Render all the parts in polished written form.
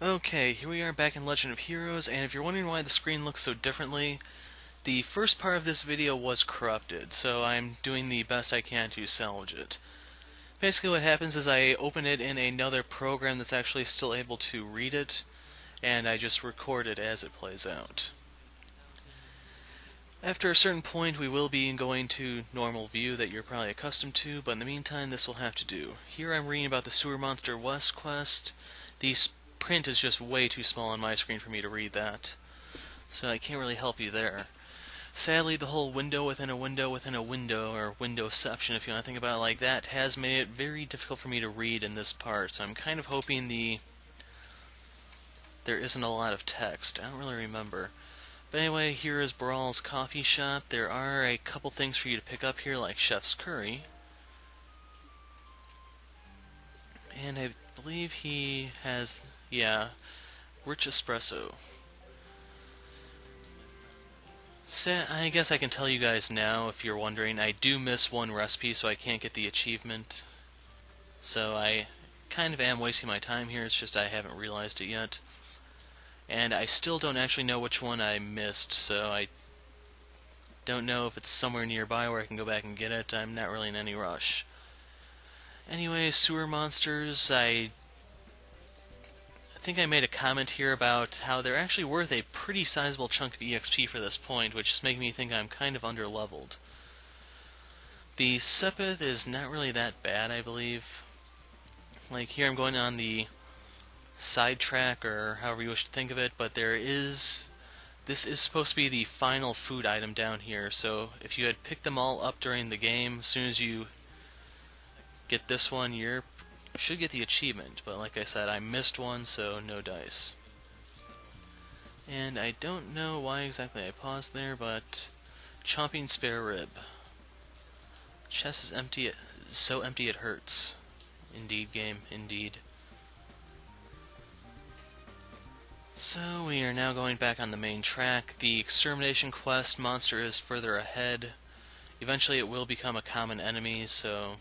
Okay, here we are back in Legend of Heroes, and if you're wondering why the screen looks so differently, the first part of this video was corrupted, so I'm doing the best I can to salvage it. Basically what happens is I open it in another program that's actually still able to read it, and I just record it as it plays out. After a certain point we will be going to normal view that you're probably accustomed to, but in the meantime this will have to do. Here I'm reading about the Sewer Monster West quest. The print is just way too small on my screen for me to read that, so I can't really help you there. Sadly, the whole window within a window within a window, or windowception if you want to think about it like that, has made it very difficult for me to read in this part, so I'm kind of hoping there isn't a lot of text. I don't really remember. But anyway, here is Baral's coffee shop. There are a couple things for you to pick up here, like Chef's Curry. And I believe he has, yeah, rich espresso. I guess I can tell you guys now, if you're wondering, I do miss one recipe, so I can't get the achievement. So I kind of am wasting my time here, it's just I haven't realized it yet. And I still don't actually know which one I missed, so I don't know if it's somewhere nearby where I can go back and get it. I'm not really in any rush. Anyway, sewer monsters, I think I made a comment here about how they're actually worth a pretty sizable chunk of EXP for this point, which is making me think I'm kind of underleveled. The Sepith is not really that bad, I believe. Like, here I'm going on the side track, or however you wish to think of it, but this is supposed to be the final food item down here, so if you had picked them all up during the game, as soon as you get this one, you should get the achievement, but like I said, I missed one, so no dice. And I don't know why exactly I paused there, but chomping spare rib. Chest is empty, so empty it hurts. Indeed, game, indeed. So we are now going back on the main track. The extermination quest monster is further ahead. Eventually it will become a common enemy, so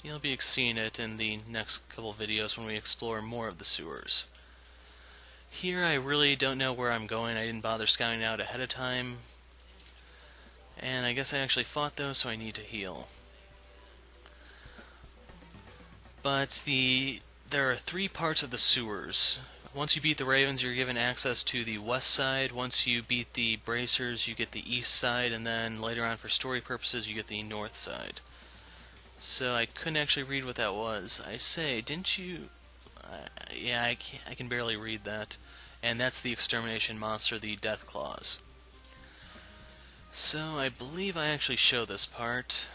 you'll be seeing it in the next couple videos when we explore more of the sewers. Here I really don't know where I'm going. I didn't bother scouting out ahead of time. And I guess I actually fought those, so I need to heal. But there are three parts of the sewers. Once you beat the Ravens, you're given access to the west side. Once you beat the Bracers, you get the east side, and then later on for story purposes, you get the north side. So I couldn't actually read what that was. I say, didn't you... yeah, I can barely read that. And that's the extermination monster, the Death Claws. So I believe I actually show this part.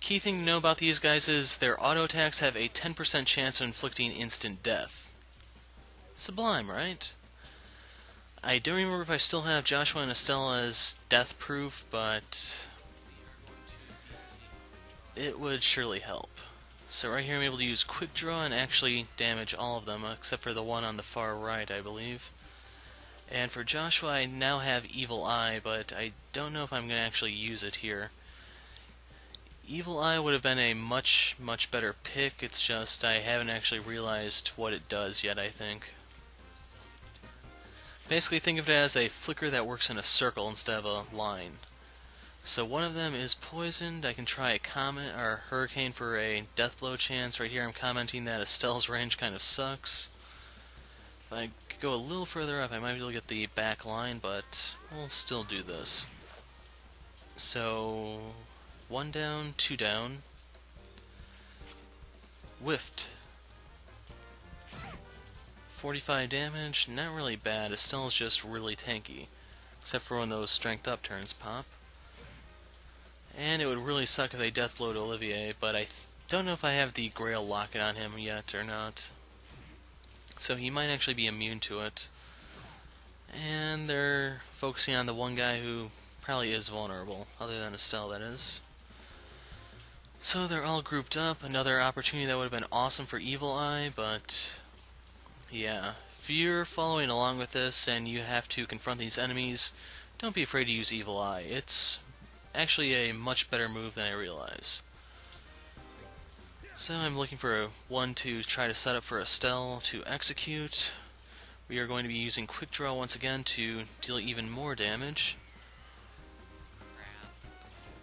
Key thing to know about these guys is their auto attacks have a 10% chance of inflicting instant death. Sublime, right? I don't remember if I still have Joshua and Estelle as death proof, but it would surely help. So right here I'm able to use quick draw and actually damage all of them, except for the one on the far right, I believe. And for Joshua I now have Evil Eye, but I don't know if I'm going to actually use it here. Evil Eye would have been a much better pick, it's just I haven't actually realized what it does yet, I think. Basically think of it as a flicker that works in a circle instead of a line. So one of them is poisoned. I can try a comet or hurricane for a death blow chance. Right here I'm commenting that Estelle's range kind of sucks. If I could go a little further up I might be able to get the back line, but we'll still do this. So 1 down, 2 down. Whiffed. 45 damage, not really bad. Estelle's just really tanky. Except for when those strength up turns pop. And it would really suck if they death blowed Olivier, but I don't know if I have the Grail locket on him yet or not. So he might actually be immune to it. And they're focusing on the one guy who probably is vulnerable, other than Estelle, that is. So they're all grouped up. Another opportunity that would have been awesome for Evil Eye, but yeah. If you're following along with this and you have to confront these enemies, don't be afraid to use Evil Eye. It's actually a much better move than I realize. So I'm looking for one to try to set up for Estelle to execute. We are going to be using Quick Draw once again to deal even more damage.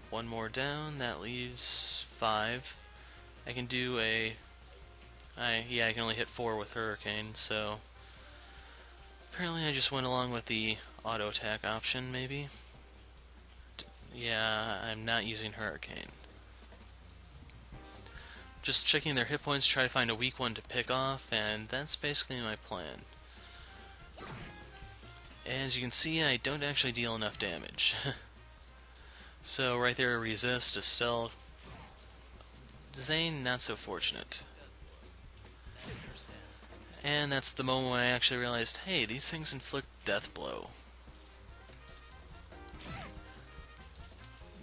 One more down, that leaves 5. I can do a... I can only hit 4 with Hurricane, so... Apparently I just went along with the auto attack option, maybe? Yeah, I'm not using Hurricane. Just checking their hit points, try to find a weak one to pick off, and that's basically my plan. As you can see, I don't actually deal enough damage. So right there, resist, Estelle. Zane, not so fortunate. And that's the moment when I actually realized, hey, these things inflict death blow.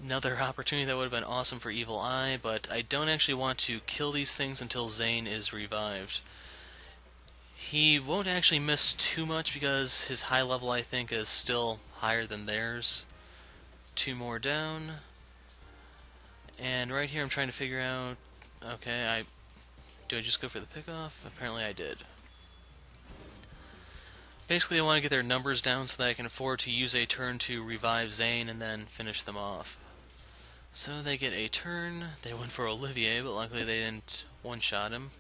Another opportunity that would have been awesome for Evil Eye, but I don't actually want to kill these things until Zane is revived. He won't actually miss too much because his high level, I think, is still higher than theirs. 2 more down. And right here I'm trying to figure out, okay, do I just go for the pickoff? Apparently I did. Basically I want to get their numbers down so that I can afford to use a turn to revive Zane and then finish them off. So they get a turn. They went for Olivier, but luckily they didn't one-shot him.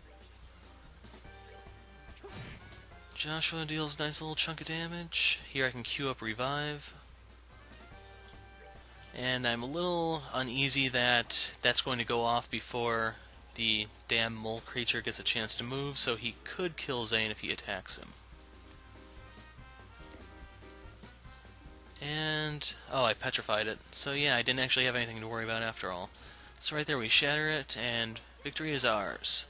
Joshua deals a nice little chunk of damage. Here I can queue up revive. And I'm a little uneasy that that's going to go off before the damn mole creature gets a chance to move, so he could kill Zane if he attacks him. And, oh, I petrified it. So yeah, I didn't actually have anything to worry about after all. So right there we shatter it, and victory is ours.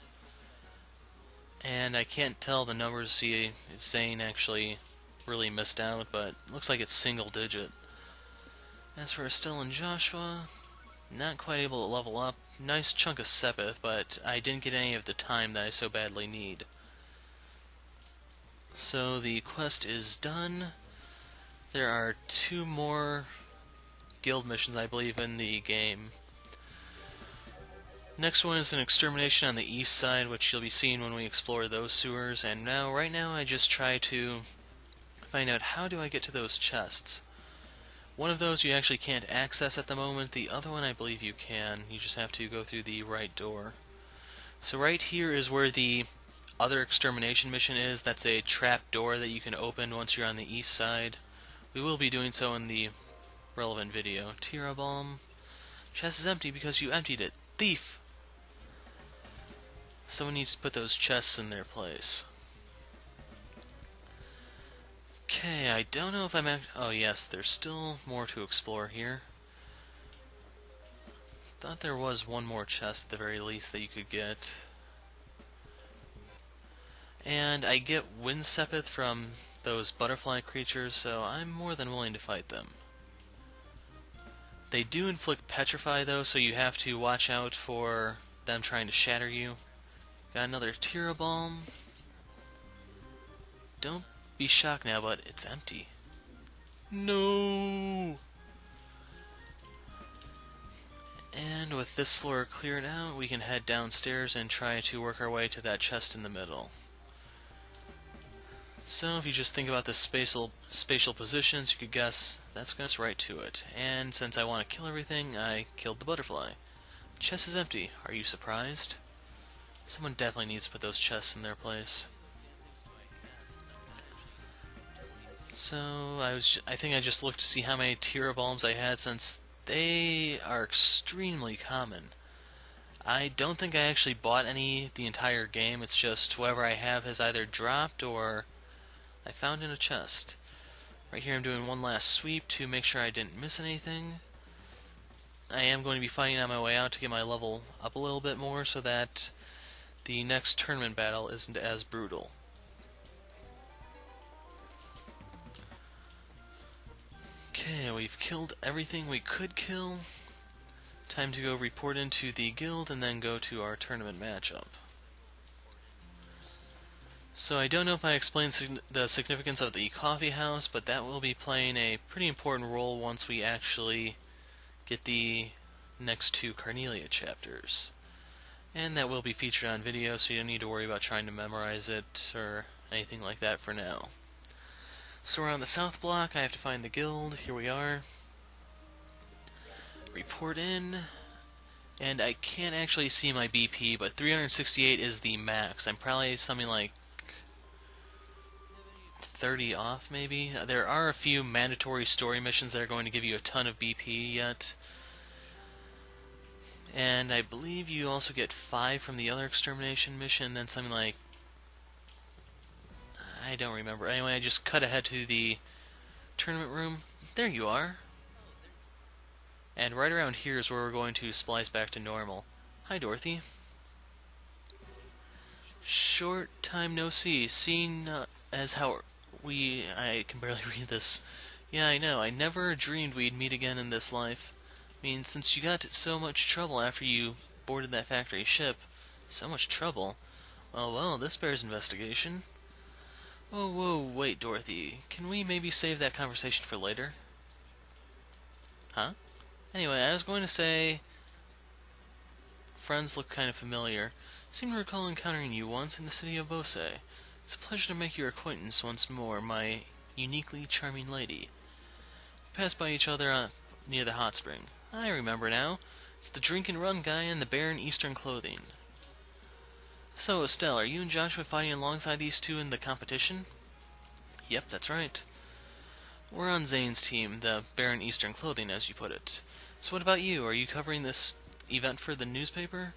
And I can't tell the numbers to see if Zane actually really missed out, but looks like it's single digit. As for Estelle and Joshua, not quite able to level up. Nice chunk of Sepith, but I didn't get any of the time that I so badly need. So the quest is done. There are 2 more guild missions, I believe, in the game. Next one is an extermination on the east side, which you'll be seeing when we explore those sewers. And right now, I just try to find out how do I get to those chests. One of those you actually can't access at the moment. The other one I believe you can. You just have to go through the right door. So right here is where the other extermination mission is. That's a trap door that you can open once you're on the east side. We will be doing so in the relevant video. Tira Bomb. Chest is empty because you emptied it. Thief! Someone needs to put those chests in their place. Okay, I don't know if I'm oh yes, there's still more to explore here. Thought there was one more chest at the very least that you could get. And I get Wind Sepith from those butterfly creatures, so I'm more than willing to fight them. They do inflict Petrify though, so you have to watch out for them trying to shatter you. Got another Tira Balm. Don't be shocked now, but it's empty. No! And with this floor cleared out, we can head downstairs and try to work our way to that chest in the middle. So if you just think about the spatial positions, you could guess that's going to us right to it. And since I want to kill everything, I killed the butterfly. The chest is empty. Are you surprised? Someone definitely needs to put those chests in their place. So I think I just looked to see how many Tira Balms I had, since they are extremely common. I don't think I actually bought any the entire game. It's just whatever I have has either dropped or I found in a chest. Right here I'm doing one last sweep to make sure I didn't miss anything. I am going to be fighting on my way out to get my level up a little bit more so that the next tournament battle isn't as brutal. Okay, we've killed everything we could kill. Time to go report into the guild and then go to our tournament matchup. So I don't know if I explained the significance of the coffee house, but that will be playing a pretty important role once we actually get the next 2 Carnelia chapters. And that will be featured on video, so you don't need to worry about trying to memorize it or anything like that for now. So we're on the south block. I have to find the guild. Here we are. Report in. And I can't actually see my BP, but 368 is the max. I'm probably something like 30 off, maybe. There are a few mandatory story missions that are going to give you a ton of BP yet. And I believe you also get 5 from the other extermination mission, then something like... I don't remember. Anyway, I just cut ahead to the tournament room. There you are. And right around here is where we're going to splice back to normal. Hi, Dorothy. Short time no see. Seen as how I can barely read this. Yeah, I know. I never dreamed we'd meet again in this life. I mean, since you got so much trouble after you boarded that factory ship. So much trouble. Well, this bears investigation. Whoa, wait, Dorothy. Can we maybe save that conversation for later? Huh? Anyway, I was going to say... Friends look kind of familiar. Seem to recall encountering you once in the city of Bose. It's a pleasure to make your acquaintance once more, my uniquely charming lady. We passed by each other near the hot spring. I remember now. It's the drink and run guy in the barren Eastern clothing. So, Estelle, are you and Joshua fighting alongside these two in the competition? Yep, that's right. We're on Zane's team, the barren Eastern clothing, as you put it. So what about you? Are you covering this event for the newspaper?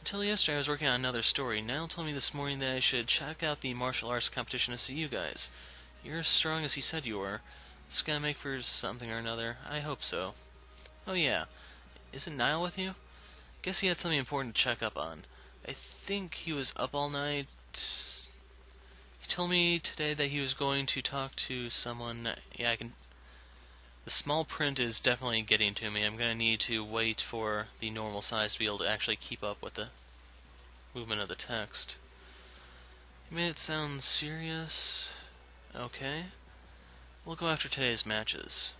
Until yesterday I was working on another story. Niall told me this morning that I should check out the martial arts competition to see you guys. You're as strong as he said you were. It's gonna make for something or another. I hope so. Oh yeah. Isn't Niall with you? Guess he had something important to check up on. I think he was up all night. He told me today that he was going to talk to someone. Yeah, I can... The small print is definitely getting to me. I'm going to need to wait for the normal size to be able to actually keep up with the movement of the text. You made it sound serious. Okay. We'll go after today's matches.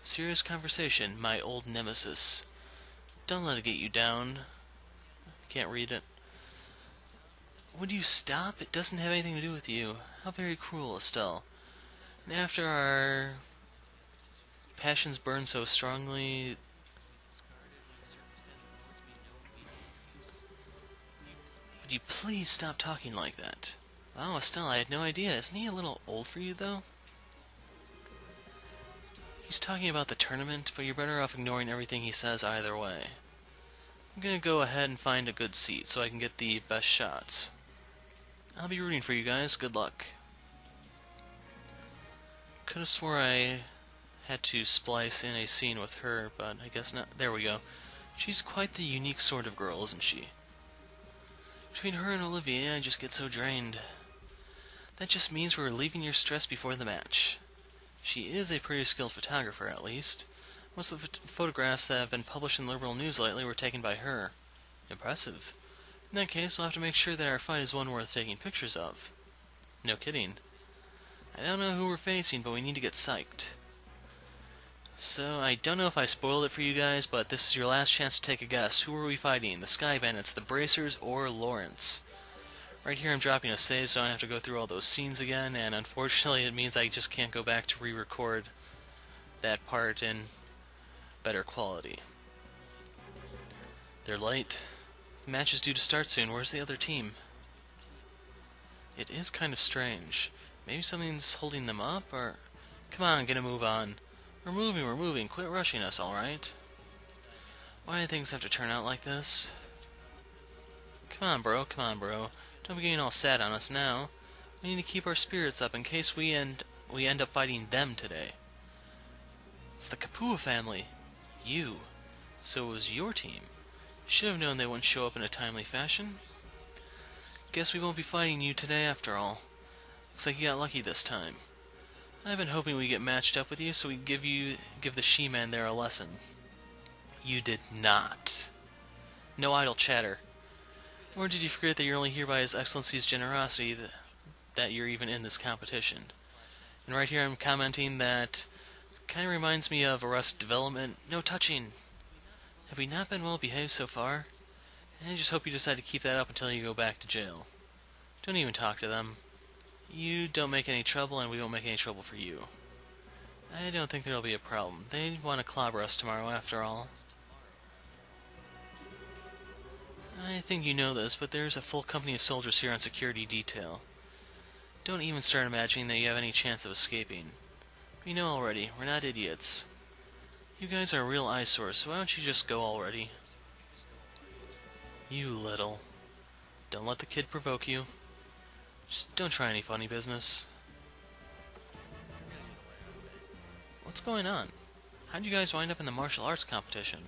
Serious conversation, my old nemesis. Don't let it get you down. Can't read it. Would you stop? It doesn't have anything to do with you. How very cruel, Estelle. And after our... passions burn so strongly. Would you please stop talking like that? Wow, Estelle, I had no idea. Isn't he a little old for you, though? He's talking about the tournament, but you're better off ignoring everything he says either way. I'm gonna go ahead and find a good seat so I can get the best shots. I'll be rooting for you guys. Good luck. Could have swore I had to splice in a scene with her, but I guess not. There we go. She's quite the unique sort of girl, isn't she? Between her and Olivia, I just get so drained. That just means we're relieving your stress before the match. She is a pretty skilled photographer, at least. Most of the photographs that have been published in liberal news lately were taken by her. Impressive. In that case, we'll have to make sure that our fight is one worth taking pictures of. No kidding. I don't know who we're facing, but we need to get psyched. So, I don't know if I spoiled it for you guys, but this is your last chance to take a guess. Who are we fighting? The Sky Bandits, the Bracers, or Lawrence? Right here I'm dropping a save, so I don't have to go through all those scenes again, and unfortunately it means I just can't go back to re-record that part in better quality. They're late. The match is due to start soon. Where's the other team? It is kind of strange. Maybe something's holding them up, or... Come on, get a move on. We're moving. Quit rushing us, alright? Why do things have to turn out like this? Come on, bro. Don't be getting all sad on us now. We need to keep our spirits up in case we end up fighting them today. It's the Kapua family. You. So it was your team. Should have known they wouldn't show up in a timely fashion. Guess we won't be fighting you today after all. Looks like you got lucky this time. I've been hoping we get matched up with you so we give the She-Man there a lesson. You did not. No idle chatter. Or did you forget that you're only here by His Excellency's generosity that you're even in this competition? And right here I'm commenting that kind of reminds me of Arrested Development. No touching. Have we not been well behaved so far? I just hope you decide to keep that up until you go back to jail. Don't even talk to them. You don't make any trouble, and we won't make any trouble for you. I don't think there'll be a problem. They want to clobber us tomorrow, after all. I think you know this, but there's a full company of soldiers here on security detail. Don't even start imagining that you have any chance of escaping. We know already, we're not idiots. You guys are a real eyesore, so why don't you just go already? You little. Don't let the kid provoke you. Just don't try any funny business. What's going on? How'd you guys wind up in the martial arts competition?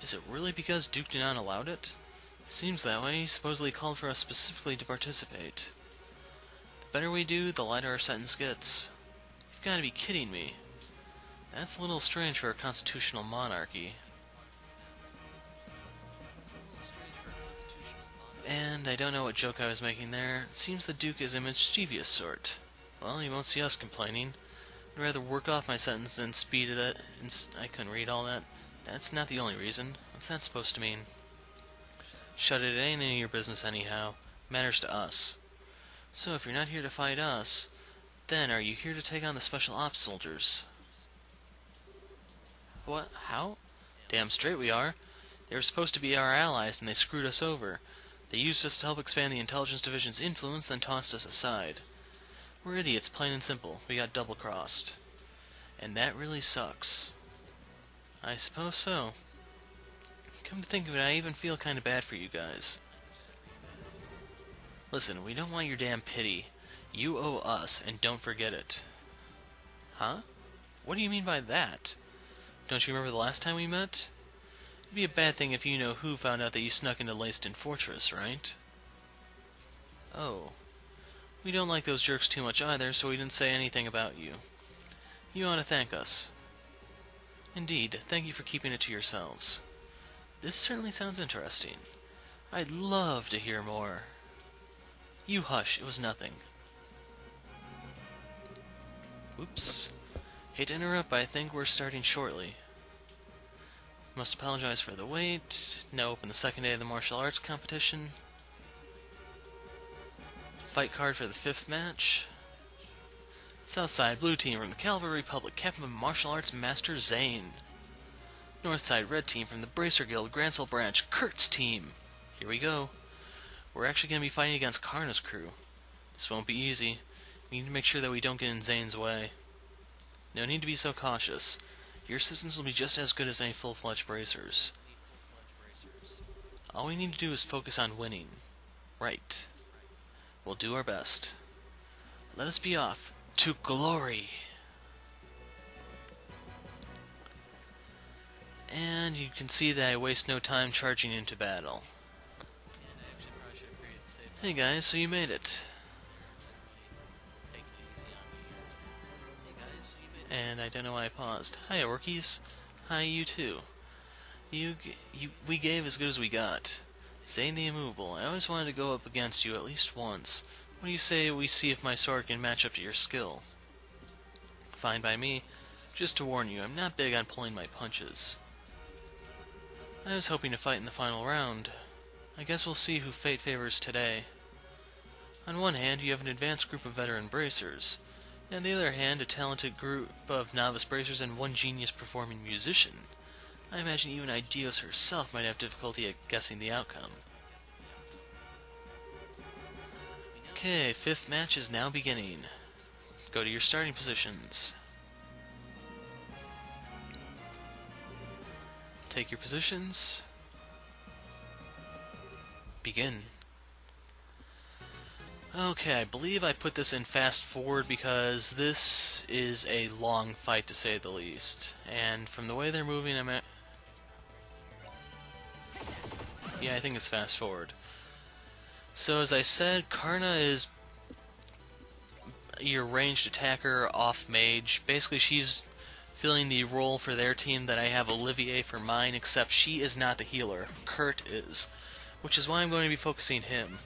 Is it really because Duke Denon allowed it? It seems that way. He supposedly called for us specifically to participate. The better we do, the lighter our sentence gets. You've got to be kidding me. That's a little strange for a constitutional monarchy. And I don't know what joke I was making there. It seems the Duke is a mischievous sort. Well, you won't see us complaining. I'd rather work off my sentence than speed it. I couldn't read all that. That's not the only reason. What's that supposed to mean? Shut it, it ain't any of your business anyhow. Matters to us. So if you're not here to fight us, then are you here to take on the special ops soldiers? What? How? Damn straight we are. They were supposed to be our allies and they screwed us over. They used us to help expand the intelligence division's influence, then tossed us aside. We're idiots, plain and simple. We got double-crossed. And that really sucks. I suppose so. Come to think of it, I even feel kind of bad for you guys. Listen, we don't want your damn pity. You owe us, and don't forget it. Huh? What do you mean by that? Don't you remember the last time we met? It'd be a bad thing if you know who found out that you snuck into Leyston Fortress, right? Oh. We don't like those jerks too much either, so we didn't say anything about you. You ought to thank us. Indeed, thank you for keeping it to yourselves. This certainly sounds interesting. I'd love to hear more. You hush, it was nothing. Oops. Hate to interrupt, but I think we're starting shortly. Must apologize for the wait. Now open the second day of the martial arts competition. Fight card for the 5th match. Southside, blue team from the Cavalry Republic, Captain of Martial Arts Master Zane. Northside, red team from the Bracer Guild, Grancel branch, Kurt's team. Here we go. We're actually going to be fighting against Karna's crew. This won't be easy. We need to make sure that we don't get in Zane's way. No need to be so cautious. Your assistants will be just as good as any full-fledged bracers. All we need to do is focus on winning. Right. We'll do our best. Let us be off to glory. And you can see that I waste no time charging into battle. Hey guys, so you made it. And I don't know why I paused. Hiya, Orkies. Hi, you too. We gave as good as we got. Zane the Immovable, I always wanted to go up against you at least once. What do you say we see if my sword can match up to your skill? Fine by me. Just to warn you, I'm not big on pulling my punches. I was hoping to fight in the final round. I guess we'll see who fate favors today. On one hand, you have an advanced group of veteran bracers. And on the other hand, a talented group of novice bracers and one genius-performing musician. I imagine even Ideos herself might have difficulty at guessing the outcome. Okay, 5th match is now beginning. Go to your starting positions. Take your positions. Begin. Okay, I believe I put this in fast forward because this is a long fight to say the least. And from the way they're moving, yeah, I think it's fast forward. So as I said, Karna is your ranged attacker off mage. Basically, she's filling the role for their team that I have Olivier for mine, except she is not the healer. Kurt is, which is why I'm going to be focusing him.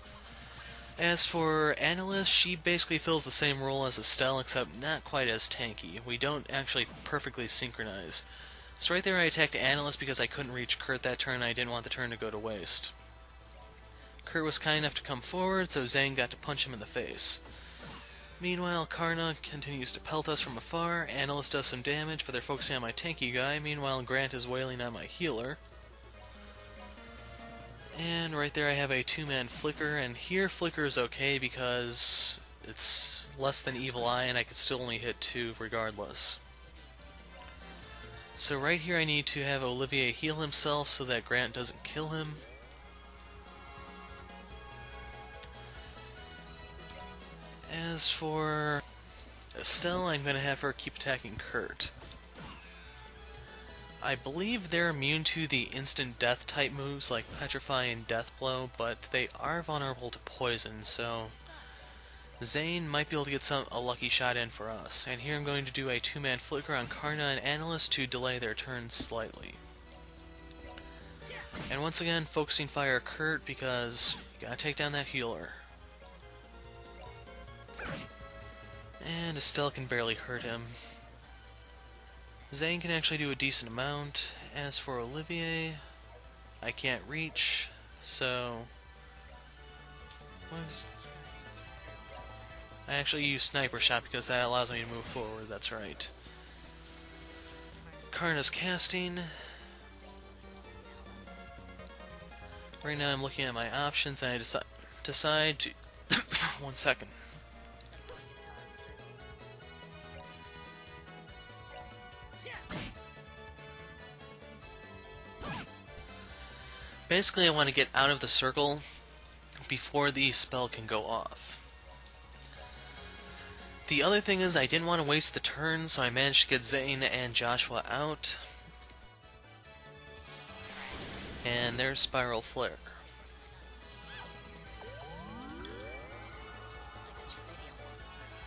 As for Annalise, she basically fills the same role as Estelle, except not quite as tanky. We don't actually perfectly synchronize. So right there I attacked Analyst because I couldn't reach Kurt that turn and I didn't want the turn to go to waste. Kurt was kind enough to come forward, so Zane got to punch him in the face. Meanwhile, Karna continues to pelt us from afar, Analyst does some damage, but they're focusing on my tanky guy, meanwhile Grant is wailing on my healer. And right there I have a two-man Flicker, and here Flicker is okay because it's less than Evil Eye and I could still only hit 2 regardless. So right here I need to have Olivier heal himself so that Grant doesn't kill him. As for Estelle, I'm going to have her keep attacking Kurt. I believe they're immune to the instant death type moves like Petrify and Death Blow, but they are vulnerable to poison, so Zane might be able to get a lucky shot in for us. And here I'm going to do a two-man Flicker on Karna and Analyst to delay their turns slightly. And once again, focusing fire Kurt because you gotta take down that healer. And Estelle can barely hurt him. Zane can actually do a decent amount. As for Olivier, I can't reach, so I actually use Sniper Shot because that allows me to move forward, that's right. Karna's casting. Right now I'm looking at my options and I decide to... one second. Basically I want to get out of the circle before the spell can go off. The other thing is I didn't want to waste the turn, so I managed to get Zane and Joshua out. And there's Spiral Flare.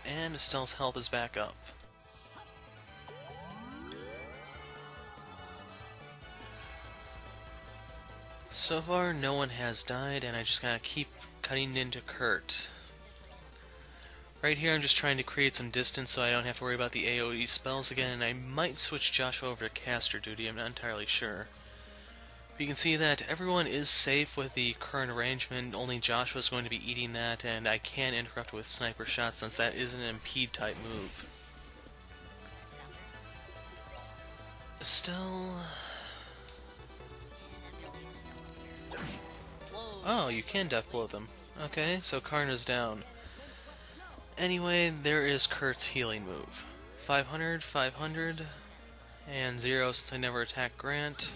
And Estelle's health is back up. So far, no one has died, and I just gotta keep cutting into Kurt. Right here, I'm just trying to create some distance so I don't have to worry about the AoE spells again, and I might switch Joshua over to caster duty, I'm not entirely sure. But you can see that everyone is safe with the current arrangement, only Joshua's going to be eating that, and I can interrupt with Sniper Shot since that is an impede type move. Estelle... Oh, you can death blow them. Okay, so Karna's down. Anyway, there is Kurt's healing move. 500, 500, and 0 since I never attacked Grant.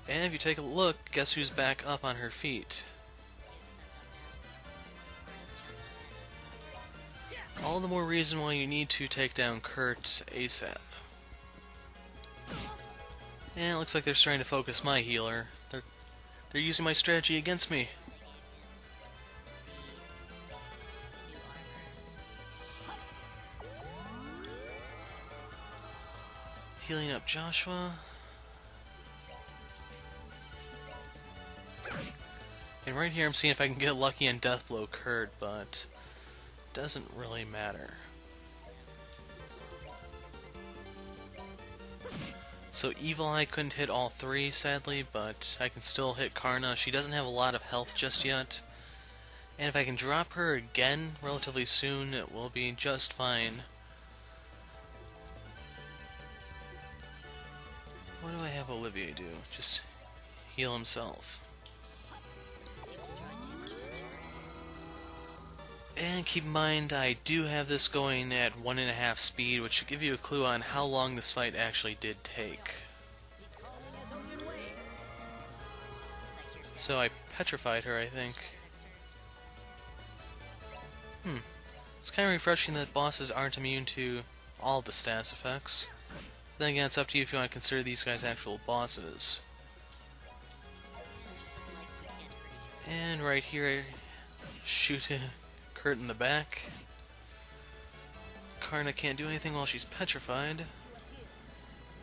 And if you take a look, guess who's back up on her feet? All the more reason why you need to take down Kurt ASAP. And it looks like they're starting to focus my healer. They're using my strategy against me. Healing up Joshua. And right here I'm seeing if I can get lucky and death blow Kurt, but doesn't really matter. So Evil Eye couldn't hit all 3, sadly, but I can still hit Karna. She doesn't have a lot of health just yet. And if I can drop her again relatively soon, it will be just fine. What do I have Olivier do? Just heal himself. And keep in mind, I do have this going at 1.5 speed, which should give you a clue on how long this fight actually did take. So I petrified her, I think. It's kind of refreshing that bosses aren't immune to all the status effects. Then again, it's up to you if you want to consider these guys actual bosses. And right here, shoot Kurt in the back. Karna can't do anything while she's petrified.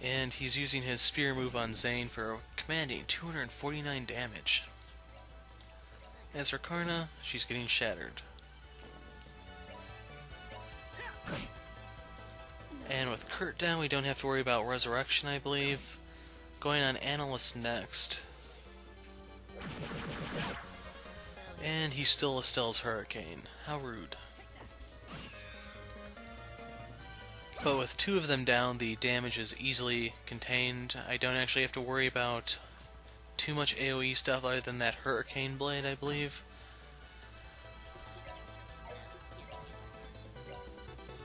And he's using his spear move on Zane for commanding 249 damage. As for Karna, she's getting shattered. And with Kurt down, we don't have to worry about Resurrection, I believe. Going on Analyst next. And he still Estelle's Hurricane. How rude. But with two of them down, the damage is easily contained. I don't actually have to worry about too much AoE stuff other than that Hurricane Blade, I believe.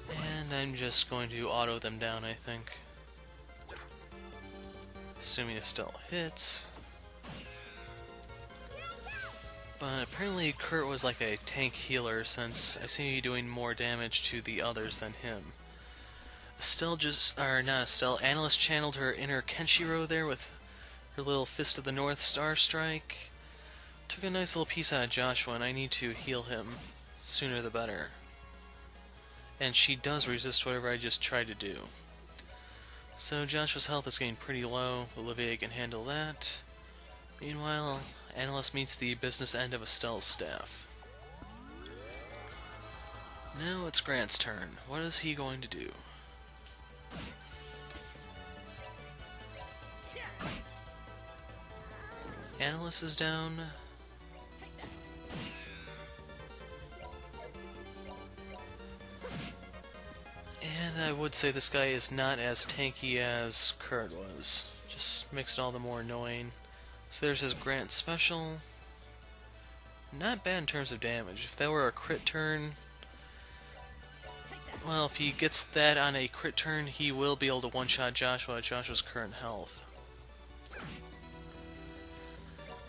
And I'm just going to auto them down, I think. Assuming Estelle hits. But apparently Kurt was like a tank healer, since I seem to be doing more damage to the others than him. Estelle Analyst channeled her inner Kenshiro there with her little Fist of the North Star strike. Took a nice little piece out of Joshua, and I need to heal him sooner the better. And she does resist whatever I just tried to do. So Joshua's health is getting pretty low. Olivier can handle that. Meanwhile, Analyst meets the business end of Estelle's staff. Now it's Grant's turn. What is he going to do? Analyst is down. And I would say this guy is not as tanky as Kurt was. Just makes it all the more annoying. So there's his Grant special. Not bad in terms of damage. If that were a crit turn... Well, if he gets that on a crit turn, he will be able to one-shot Joshua at Joshua's current health.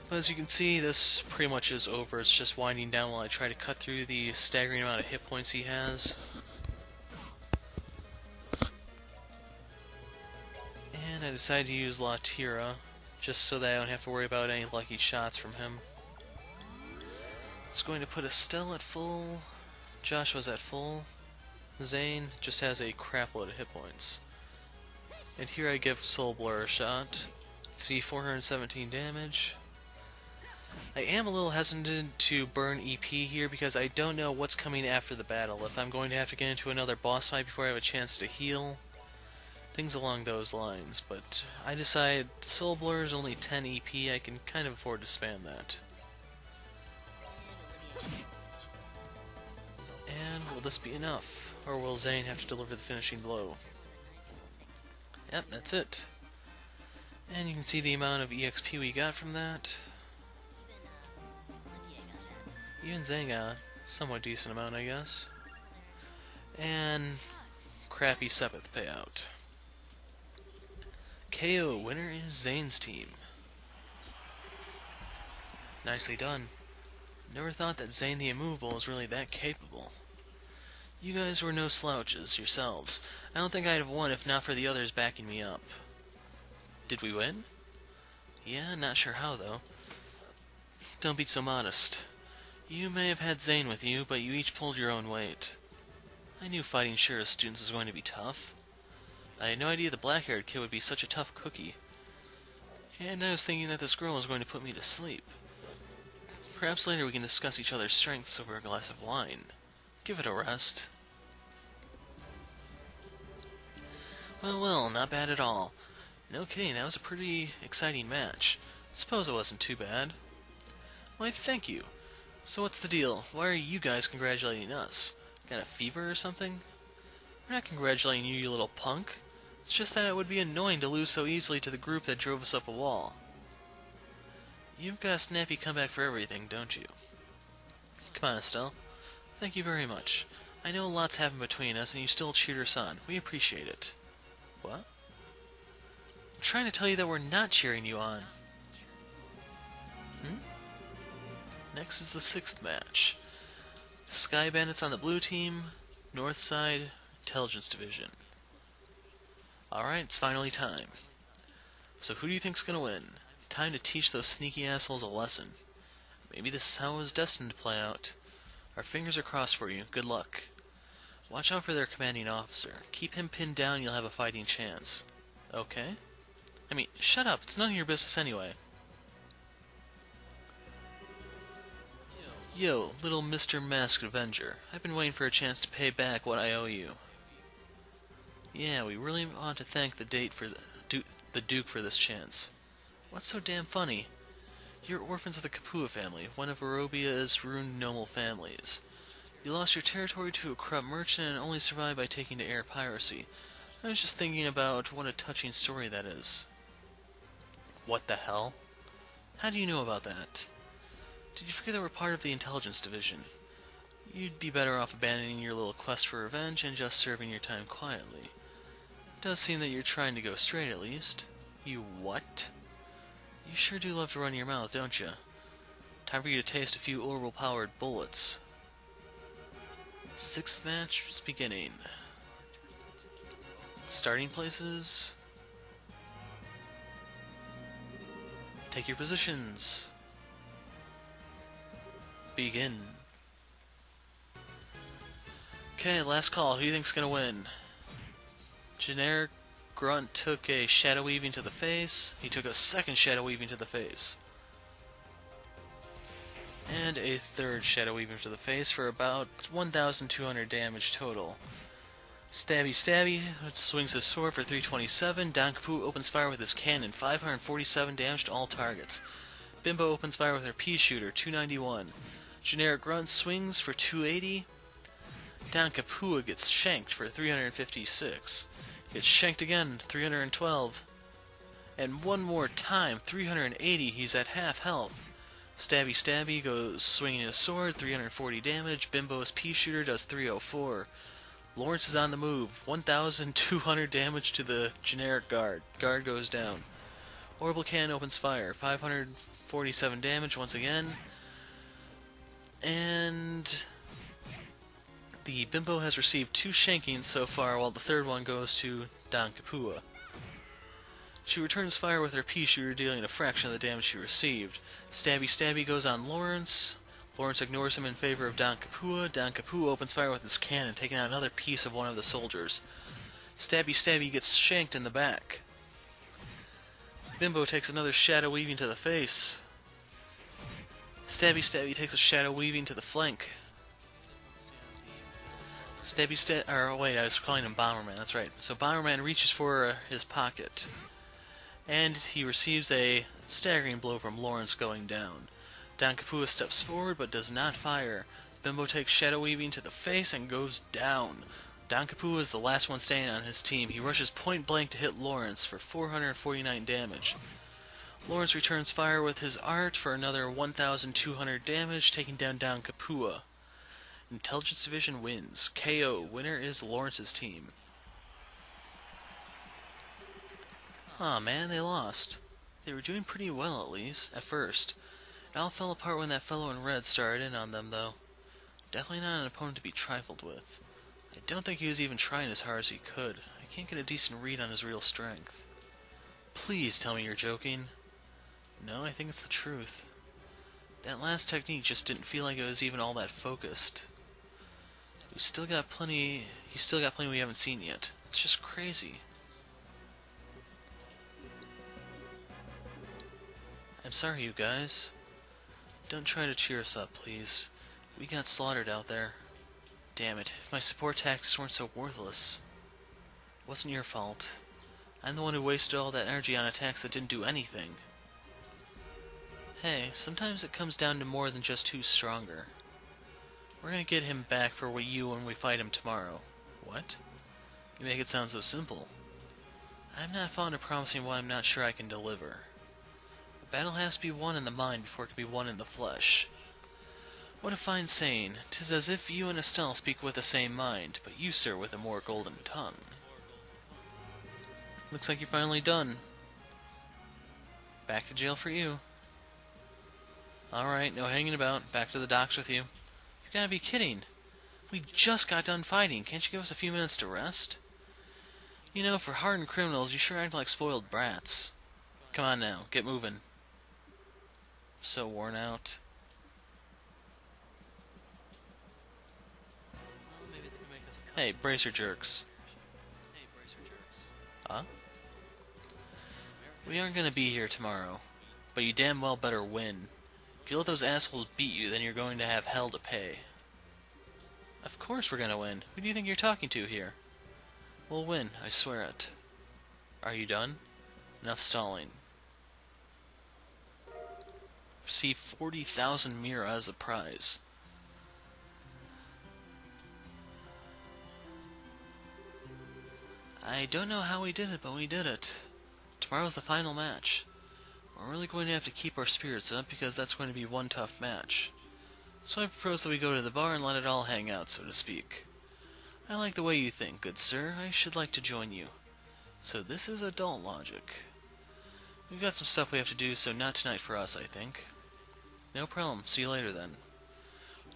But as you can see, this pretty much is over. It's just winding down while I try to cut through the staggering amount of hit points he has. And I decided to use La Tira, just so that I don't have to worry about any lucky shots from him. It's going to put Estelle at full, Joshua's at full, Zane just has a crap load of hit points. And here I give Soul Blur a shot. See, 417 damage. I am a little hesitant to burn EP here because I don't know what's coming after the battle. If I'm going to have to get into another boss fight before I have a chance to heal. Things along those lines. But I decided Soul Blur is only 10 EP. I can kind of afford to spam that. And will this be enough? Or will Zane have to deliver the finishing blow? Yep, that's it. And you can see the amount of EXP we got from that. Even Zane got a somewhat decent amount, I guess. And crappy 7th payout. KO, winner is Zane's team. Nicely done. Never thought that Zane the Immovable was really that capable. You guys were no slouches yourselves. I don't think I'd have won if not for the others backing me up. Did we win? Yeah, not sure how though. Don't be so modest. You may have had Zane with you, but you each pulled your own weight. I knew fighting Shira's students was going to be tough. I had no idea the black-haired kid would be such a tough cookie. And I was thinking that this girl was going to put me to sleep. Perhaps later we can discuss each other's strengths over a glass of wine. Give it a rest. Well, well, not bad at all. No kidding, that was a pretty exciting match. Suppose it wasn't too bad. Why, thank you. So what's the deal? Why are you guys congratulating us? Got a fever or something? We're not congratulating you, you little punk. It's just that it would be annoying to lose so easily to the group that drove us up a wall. You've got a snappy comeback for everything, don't you? Come on, Estelle. Thank you very much. I know a lot's happened between us, and you still cheered us on. We appreciate it. What? I'm trying to tell you that we're not cheering you on. Next is the 6th match. Sky Bandits on the blue team, North Side, Intelligence Division. Alright, it's finally time. So who do you think's gonna win? Time to teach those sneaky assholes a lesson. Maybe this is how it was destined to play out. Our fingers are crossed for you. Good luck. Watch out for their commanding officer. Keep him pinned down and you'll have a fighting chance. Okay? I mean, shut up. It's none of your business anyway. Yo, little Mr. Masked Avenger. I've been waiting for a chance to pay back what I owe you. Yeah, we really want to thank the Duke for this chance. What's so damn funny? You're orphans of the Kapua family, one of Arobia's ruined noble families. You lost your territory to a corrupt merchant and only survived by taking to air piracy. I was just thinking about what a touching story that is. What the hell? How do you know about that? Did you forget that we're part of the intelligence division? You'd be better off abandoning your little quest for revenge and just serving your time quietly. It does seem that you're trying to go straight, at least. You what? You sure do love to run your mouth, don't you? Time for you to taste a few orbital-powered bullets. Sixth match is beginning. Starting places. Take your positions. Begin. Okay, last call. Who do you think's gonna win? Generic Grunt took a shadow weaving to the face. He took a second shadow weaving to the face. And a third shadow weaving to the face for about 1,200 damage total. Stabby Stabby swings his sword for 327. Don Kapu opens fire with his cannon, 547 damage to all targets. Bimbo opens fire with her pea shooter, 291. Generic Grunt swings for 280. Don Kapua gets shanked for 356. Gets shanked again, 312. And one more time, 380. He's at half health. Stabby Stabby goes swinging his sword, 340 damage. Bimbo's pea shooter does 304. Lawrence is on the move, 1,200 damage to the generic guard. Guard goes down. Orbital Cannon opens fire, 547 damage once again. And the Bimbo has received 2 shankings so far, while the third one goes to Don Kapua. She returns fire with her pea shooter, dealing a fraction of the damage she received. Stabby Stabby goes on Lawrence. Lawrence ignores him in favor of Don Kapua. Don Kapua opens fire with his cannon, taking out another piece of one of the soldiers. Stabby Stabby gets shanked in the back. Bimbo takes another shadow weaving to the face. Stabby Stabby takes a shadow weaving to the flank. Wait, I was calling him Bomberman, that's right. So Bomberman reaches for his pocket. And he receives a staggering blow from Lawrence, going down. Don Kapua steps forward but does not fire. Bimbo takes shadow weaving to the face and goes down. Don Kapua is the last one standing on his team. He rushes point blank to hit Lawrence for 449 damage. Lawrence returns fire with his art for another 1,200 damage, taking down Don Kapua. Intelligence Division wins. KO. Winner is Lawrence's team. Aw, man, they lost. They were doing pretty well, at least, at first. It all fell apart when that fellow in red started in on them, though. Definitely not an opponent to be trifled with. I don't think he was even trying as hard as he could. I can't get a decent read on his real strength. Please tell me you're joking. No, I think it's the truth. That last technique just didn't feel like it was even all that focused. He's still got plenty we haven't seen yet. It's just crazy. I'm sorry, you guys. Don't try to cheer us up, please. We got slaughtered out there. Damn it, if my support tactics weren't so worthless. It wasn't your fault. I'm the one who wasted all that energy on attacks that didn't do anything. Hey, sometimes it comes down to more than just who's stronger. We're gonna get him back for you when we fight him tomorrow. What? You make it sound so simple. I'm not fond of promising what I'm not sure I can deliver. A battle has to be won in the mind before it can be won in the flesh. What a fine saying. 'Tis as if you and Estelle speak with the same mind, but you, sir, with a more golden tongue. Looks like you're finally done. Back to jail for you. Alright, no hanging about. Back to the docks with you. You gotta be kidding. We just got done fighting. Can't you give us a few minutes to rest? You know, for hardened criminals, you sure act like spoiled brats. Come on now, get moving. So worn out. Hey, bracer jerks. Huh? We aren't gonna be here tomorrow, but you damn well better win. If you let those assholes beat you, then you're going to have hell to pay. Of course we're gonna win. Who do you think you're talking to here? We'll win, I swear it. Are you done? Enough stalling. Receive 40,000 Mira as a prize. I don't know how we did it, but we did it. Tomorrow's the final match. We're really going to have to keep our spirits up because that's going to be one tough match. So I propose that we go to the bar and let it all hang out, so to speak. I like the way you think, good sir. I should like to join you. So this is adult logic. We've got some stuff we have to do, so not tonight for us, I think. No problem. See you later, then.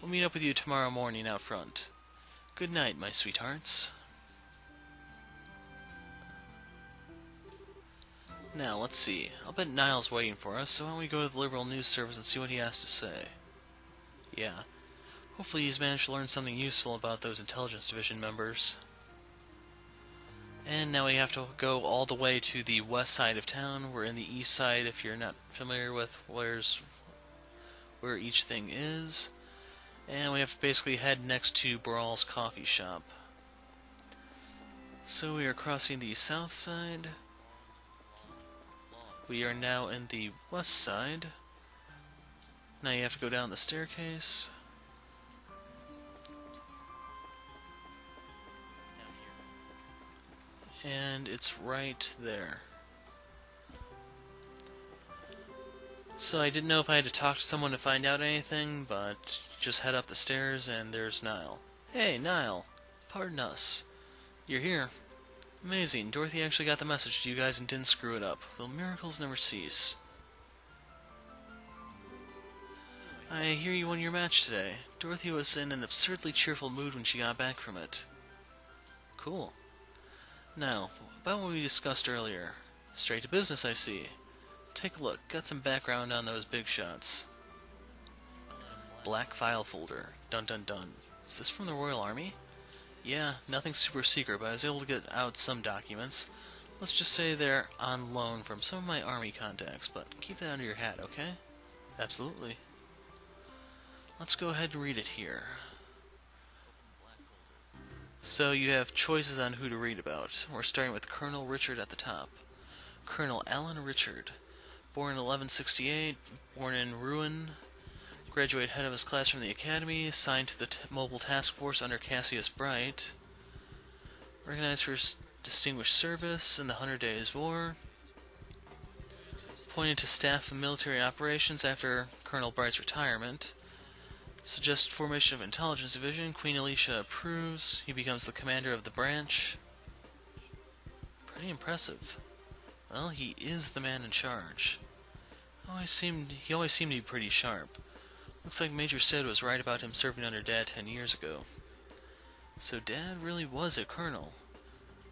We'll meet up with you tomorrow morning out front. Good night, my sweethearts. Now, let's see. I'll bet Niall's waiting for us, so why don't we go to the Liberal News Service and see what he has to say. Yeah. Hopefully he's managed to learn something useful about those Intelligence Division members. And now we have to go all the way to the west side of town. We're in the east side, if you're not familiar with where each thing is. And we have to basically head next to Brawl's coffee shop. So we are crossing the south side. We are now in the west side. Now you have to go down the staircase. And it's right there. So I didn't know if I had to talk to someone to find out anything, but just head up the stairs and there's Niall. Hey, Niall. Pardon us. You're here. Amazing. Dorothy actually got the message to you guys and didn't screw it up. Will miracles never cease? I hear you won your match today. Dorothy was in an absurdly cheerful mood when she got back from it. Cool. Now, about what we discussed earlier. Straight to business, I see. Take a look. Got some background on those big shots. Black file folder. Dun dun dun. Is this from the Royal Army? Yeah, nothing super secret, but I was able to get out some documents. Let's just say they're on loan from some of my army contacts, but keep that under your hat, okay? Absolutely. Let's go ahead and read it here. So you have choices on who to read about. We're starting with Colonel Richard at the top. Colonel Alan Richard. Born in 1168, born in Rouen. Graduate head of his class from the academy, assigned to the mobile task force under Cassius Bright. Recognized for his distinguished service in the 100 Days War. Appointed to staff of military operations after Colonel Bright's retirement. Suggested formation of Intelligence Division. Queen Alicia approves. He becomes the commander of the branch. Pretty impressive. Well, he is the man in charge. He always seemed to be pretty sharp. Looks like Major Sid was right about him serving under Dad 10 years ago. So Dad really was a colonel.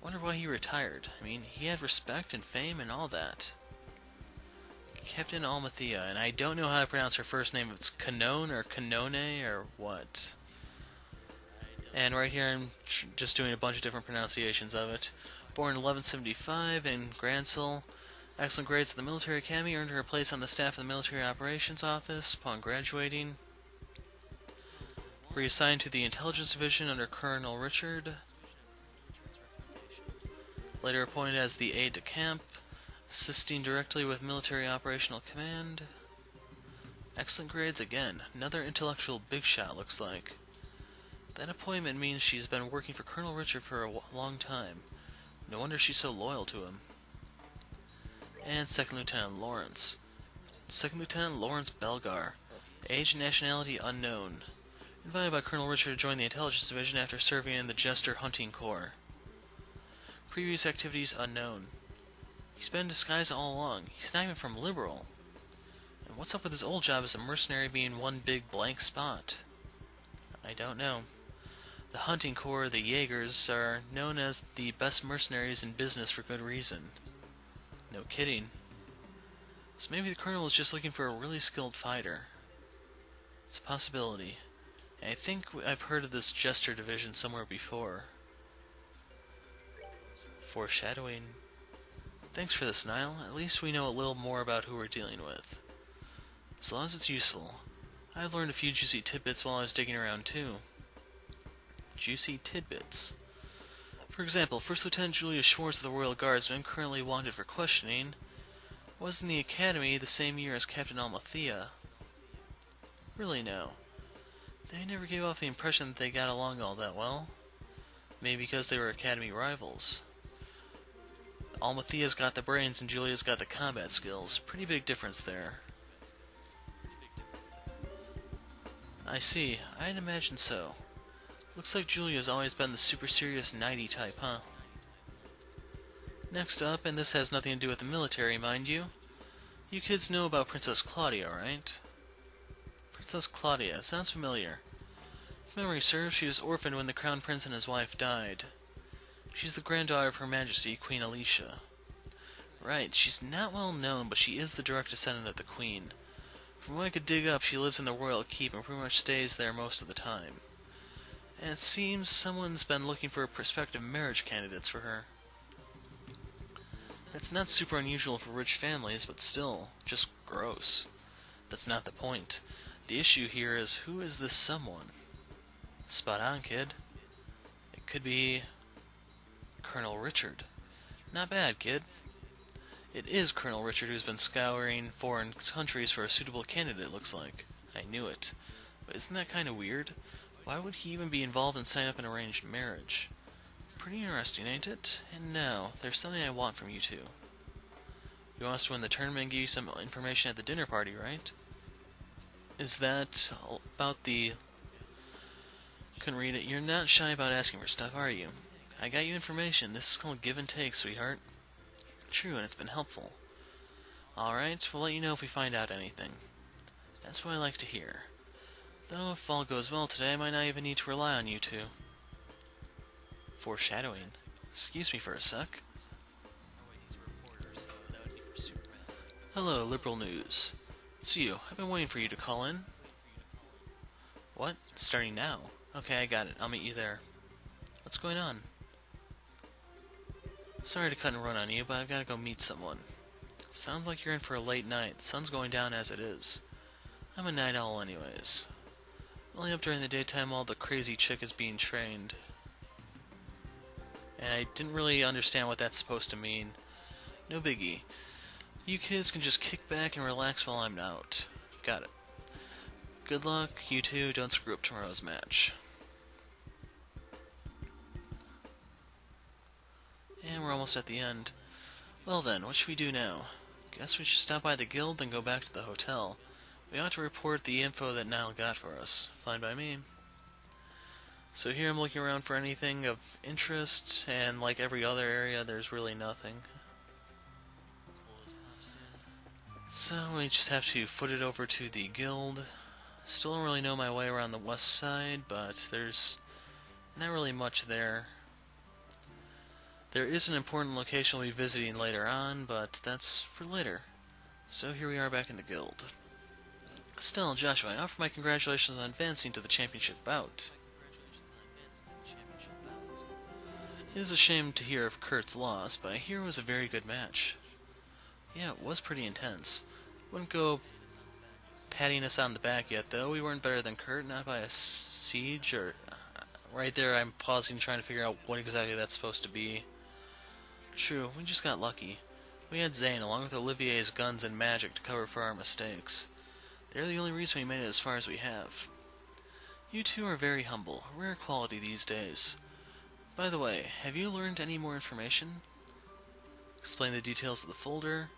Wonder why he retired. I mean, he had respect and fame and all that. Captain Almathea, and I don't know how to pronounce her first name, if it's Canone or Canone or what. And right here I'm just doing a bunch of different pronunciations of it. Born in 1175 in Grancel. Excellent grades at the military academy, earned her a place on the staff of the military operations office upon graduating. Reassigned to the intelligence division under Colonel Richard. Later appointed as the aide-de-camp, assisting directly with military operational command. Excellent grades again. Another intellectual big shot, looks like. That appointment means she's been working for Colonel Richard for a long time. No wonder she's so loyal to him. And Second Lieutenant Lawrence. Second Lieutenant Lawrence Belgar. Age and nationality unknown. Invited by Colonel Richard to join the Intelligence Division after serving in the Jester Hunting Corps. Previous activities unknown. He's been in disguise all along. He's not even from Liberal. And what's up with his old job as a mercenary being one big blank spot? I don't know. The Hunting Corps, the Jaegers, are known as the best mercenaries in business for good reason. No kidding. So maybe the Colonel is just looking for a really skilled fighter. It's a possibility. And I think I've heard of this Jester Division somewhere before. Foreshadowing. Thanks for this, Niall. At least we know a little more about who we're dealing with. As long as it's useful. I've learned a few juicy tidbits while I was digging around too. Juicy tidbits. For example, First Lieutenant Julius Schwartz of the Royal Guardsmen, currently wanted for questioning, was in the Academy the same year as Captain Almathea. Really no. They never gave off the impression that they got along all that well. Maybe because they were Academy rivals. Almathea's got the brains and Julia's got the combat skills. Pretty big difference there. I see. I'd imagine so. Looks like Julia's always been the super serious knighty type, huh? Next up, and this has nothing to do with the military, mind you. You kids know about Princess Claudia, right? Princess Claudia. Sounds familiar. If memory serves, she was orphaned when the Crown Prince and his wife died. She's the granddaughter of Her Majesty, Queen Alicia. Right, she's not well known, but she is the direct descendant of the Queen. From what I could dig up, she lives in the royal keep and pretty much stays there most of the time. And it seems someone's been looking for prospective marriage candidates for her. That's not super unusual for rich families, but still, just gross. That's not the point. The issue here is, who is this someone? Spot on, kid. It could be Colonel Richard. Not bad, kid. It is Colonel Richard who's been scouring foreign countries for a suitable candidate, it looks like. I knew it. But isn't that kind of weird? Why would he even be involved in setting up an arranged marriage? Pretty interesting, ain't it? And now, there's something I want from you two. You want us to win the tournament and give you some information at the dinner party, right? Is that about the... Couldn't read it. You're not shy about asking for stuff, are you? I got you information. This is called give and take, sweetheart. True, and it's been helpful. Alright, we'll let you know if we find out anything. That's what I like to hear. Though, if all goes well today, I might not even need to rely on you two. Foreshadowing. Excuse me for a sec. Hello, Liberal News. It's you. I've been waiting for you to call in. What? Starting now? Okay, I got it. I'll meet you there. What's going on? Sorry to cut and run on you, but I've got to go meet someone. Sounds like you're in for a late night. The sun's going down as it is. I'm a night owl anyways. Only up during the daytime while the crazy chick is being trained. And I didn't really understand what that's supposed to mean. No biggie. You kids can just kick back and relax while I'm out. Got it. Good luck, you two. Don't screw up tomorrow's match. And we're almost at the end. Well then, what should we do now? Guess we should stop by the guild, then go back to the hotel. We ought to report the info that Niall got for us. Fine by me. So here I'm looking around for anything of interest, and like every other area, there's really nothing. So we just have to foot it over to the guild. Still don't really know my way around the west side, but there's not really much there. There is an important location we'll be visiting later on, but that's for later. So here we are back in the guild. Still, Joshua, I offer my congratulations on advancing to the championship bout. It is a shame to hear of Kurt's loss, but I hear it was a very good match. Yeah, it was pretty intense. Wouldn't go patting us on the back yet, though. We weren't better than Kurt, not by a siege, or... right there, I'm pausing, trying to figure out what exactly that's supposed to be. True, we just got lucky. We had Zane, along with Olivier's guns and magic, to cover for our mistakes. They're the only reason we made it as far as we have. You two are very humble, a rare quality these days. By the way, have you learned any more information? Explain the details of the folder.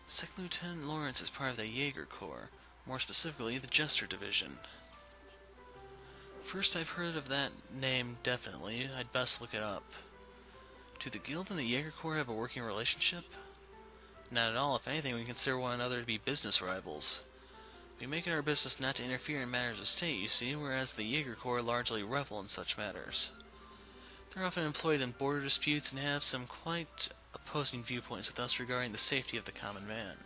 Second Lieutenant Lawrence is part of the Jaeger Corps, more specifically the Jester Division. First I've heard of that name, definitely. I'd best look it up. Do the Guild and the Jaeger Corps have a working relationship? Not at all. If anything, we consider one another to be business rivals. We make it our business not to interfere in matters of state, you see, whereas the Jaeger Corps largely revel in such matters. They're often employed in border disputes and have some quite opposing viewpoints with us regarding the safety of the common man.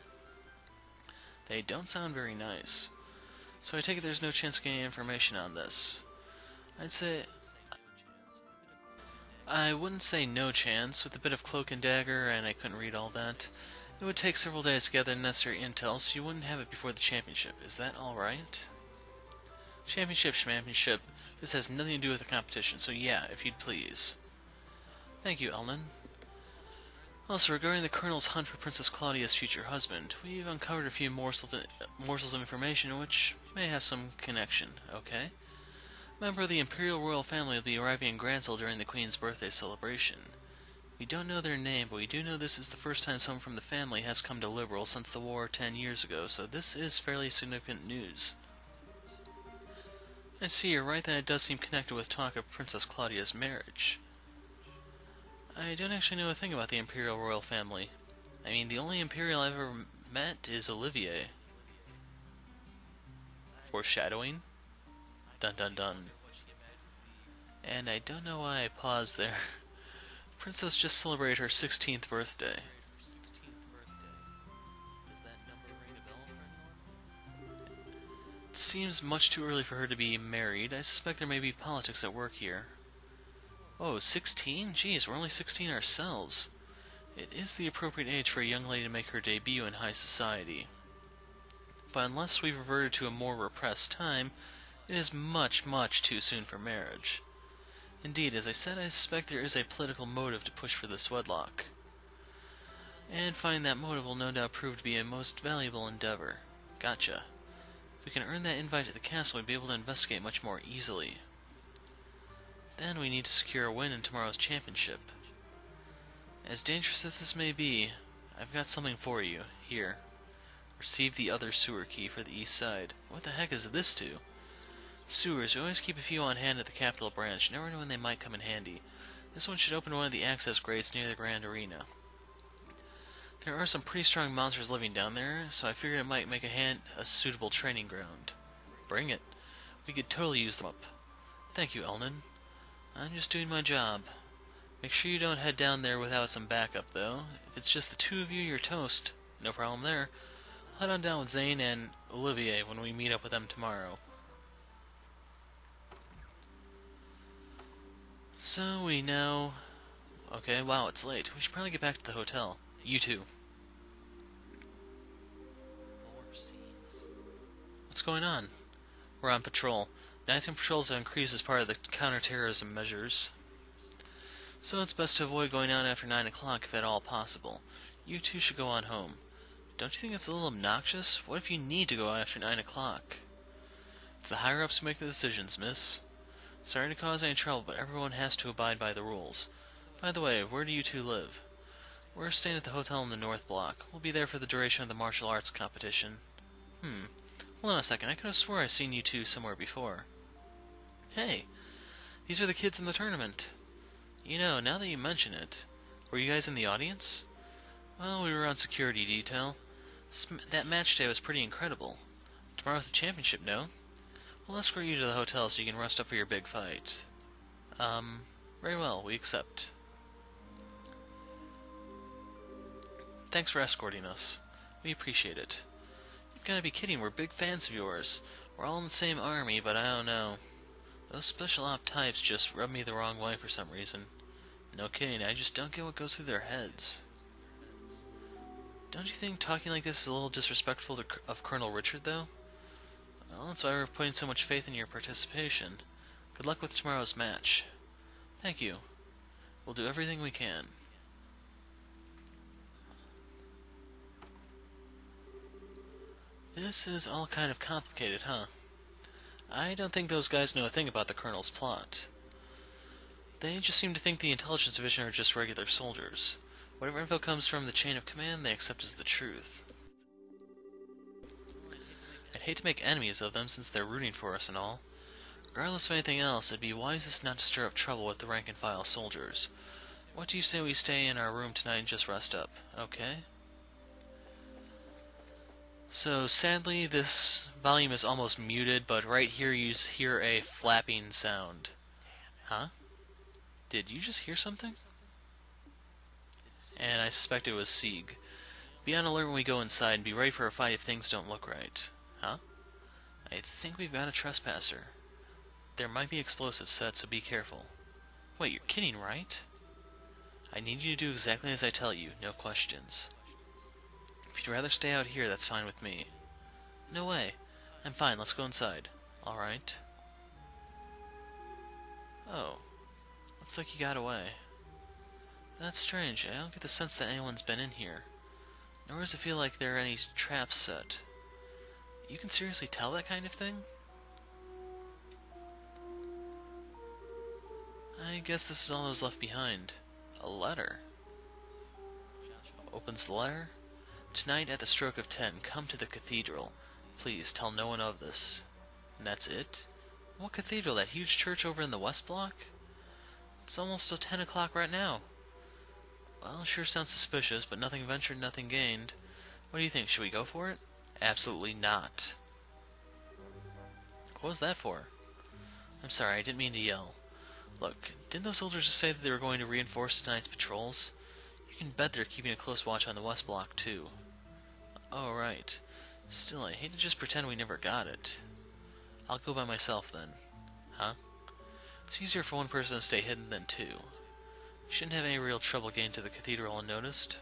They don't sound very nice. So I take it there's no chance of getting information on this. I'd say... I wouldn't say no chance. With a bit of cloak and dagger, and I couldn't read all that, it would take several days to gather the necessary intel, so you wouldn't have it before the championship. Is that alright? Championship, schmampionship. This has nothing to do with the competition, so yeah, if you'd please. Thank you, Elnan. Also, regarding the Colonel's hunt for Princess Claudia's future husband, we've uncovered a few morsels of information which may have some connection, okay? A member of the Imperial Royal Family will be arriving in Grancel during the Queen's birthday celebration. We don't know their name, but we do know this is the first time someone from the family has come to Liberal since the war 10 years ago, so this is fairly significant news. I see, you're right that it does seem connected with talk of Princess Claudia's marriage. I don't actually know a thing about the Imperial Royal Family. I mean, the only Imperial I've ever met is Olivier. Foreshadowing? Dun dun dun. And I don't know why I paused there. Princess just celebrated her 16th birthday. It seems much too early for her to be married. I suspect there may be politics at work here. Oh, 16? Geez, we're only 16 ourselves. It is the appropriate age for a young lady to make her debut in high society. But unless we've reverted to a more repressed time, it is much, much too soon for marriage. Indeed, as I said, I suspect there is a political motive to push for this wedlock. And finding that motive will no doubt prove to be a most valuable endeavor. Gotcha. If we can earn that invite to the castle, we'll be able to investigate much more easily. Then we need to secure a win in tomorrow's championship. As dangerous as this may be, I've got something for you. Here. Receive the other sewer key for the east side. What the heck is this to? Sewers, we always keep a few on hand at the Capital Branch. Never know when they might come in handy. This one should open one of the access grates near the Grand Arena. There are some pretty strong monsters living down there, so I figured it might make a suitable training ground. Bring it. We could totally use them up. Thank you, Elnan. I'm just doing my job. Make sure you don't head down there without some backup, though. If it's just the two of you, you're toast. No problem there. I'll head on down with Zane and Olivier when we meet up with them tomorrow. So we know... Okay, wow, it's late. We should probably get back to the hotel. You too. What's going on? We're on patrol. Nighttime patrols have increased as part of the counterterrorism measures. So it's best to avoid going out after 9 o'clock if at all possible. You two should go on home. Don't you think it's a little obnoxious? What if you need to go out after 9 o'clock? It's the higher-ups who make the decisions, miss. Sorry to cause any trouble, but everyone has to abide by the rules. By the way, where do you two live? We're staying at the hotel in the North Block. We'll be there for the duration of the martial arts competition. Hold on a second. I could have swore I've seen you two somewhere before. Hey, these are the kids in the tournament. You know, now that you mention it, were you guys in the audience? Well, we were on security detail. That match day was pretty incredible. Tomorrow's the championship, no? We'll escort you to the hotel so you can rest up for your big fight. Very well, we accept. Thanks for escorting us. We appreciate it. You've got to be kidding, we're big fans of yours. We're all in the same army, but I don't know. Those special op types just rub me the wrong way for some reason. No kidding, I just don't get what goes through their heads. Don't you think talking like this is a little disrespectful of Colonel Richard, though? Well, that's why we're putting so much faith in your participation. Good luck with tomorrow's match. Thank you. We'll do everything we can. This is all kind of complicated, huh? I don't think those guys know a thing about the Colonel's plot. They just seem to think the Intelligence Division are just regular soldiers. Whatever info comes from the chain of command, they accept as the truth. I'd hate to make enemies of them since they're rooting for us and all. Regardless of anything else, it'd be wisest not to stir up trouble with the rank-and-file soldiers. What do you say we stay in our room tonight and just rest up, okay? So, sadly, this volume is almost muted, but right here you hear a flapping sound. Huh? Did you just hear something? And I suspect it was Sieg. Be on alert when we go inside and be ready for a fight if things don't look right. Huh? I think we've got a trespasser. There might be explosives set, so be careful. Wait, you're kidding, right? I need you to do exactly as I tell you, no questions. If you'd rather stay out here, that's fine with me. No way. I'm fine, let's go inside. Alright. Oh. Looks like you got away. That's strange. I don't get the sense that anyone's been in here. Nor does it feel like there are any traps set. You can seriously tell that kind of thing? I guess this is all that was left behind. A letter. Opens the letter. Tonight at the stroke of 10, come to the cathedral. Please tell no one of this. And that's it? What cathedral? That huge church over in the West Block? It's almost till 10 o'clock right now. Well, sure sounds suspicious, but nothing ventured, nothing gained. What do you think? Should we go for it? Absolutely not. What was that for? I'm sorry, I didn't mean to yell. Look, didn't those soldiers just say that they were going to reinforce tonight's patrols? You can bet they're keeping a close watch on the West Block, too. Oh, right. Still, I hate to just pretend we never got it. I'll go by myself, then. Huh? It's easier for one person to stay hidden than two. You shouldn't have any real trouble getting to the cathedral unnoticed.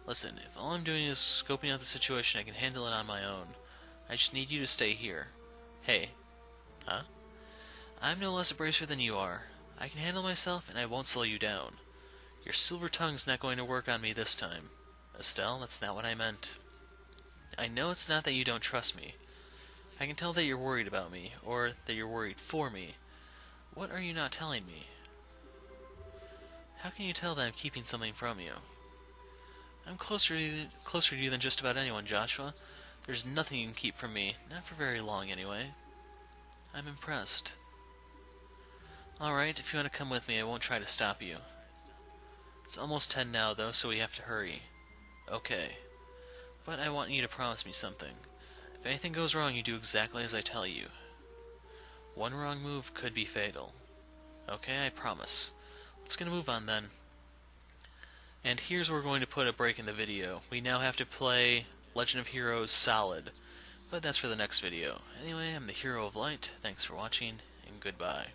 Listen, if all I'm doing is scoping out the situation, I can handle it on my own. I just need you to stay here. Hey. Huh? I'm no less a bracer than you are. I can handle myself, and I won't slow you down. Your silver tongue's not going to work on me this time. Estelle, that's not what I meant. I know it's not that you don't trust me. I can tell that you're worried about me, or that you're worried for me. What are you not telling me? How can you tell that I'm keeping something from you? I'm closer to you than just about anyone, Joshua. There's nothing you can keep from me, not for very long anyway. I'm impressed. Alright, if you want to come with me, I won't try to stop you. It's almost 10 now, though, so we have to hurry. Okay. But I want you to promise me something. If anything goes wrong, you do exactly as I tell you. One wrong move could be fatal. Okay, I promise. Let's get a move on, then. And here's where we're going to put a break in the video. We now have to play Legend of Heroes Solid. But that's for the next video. Anyway, I'm the Hero of Light. Thanks for watching, and goodbye.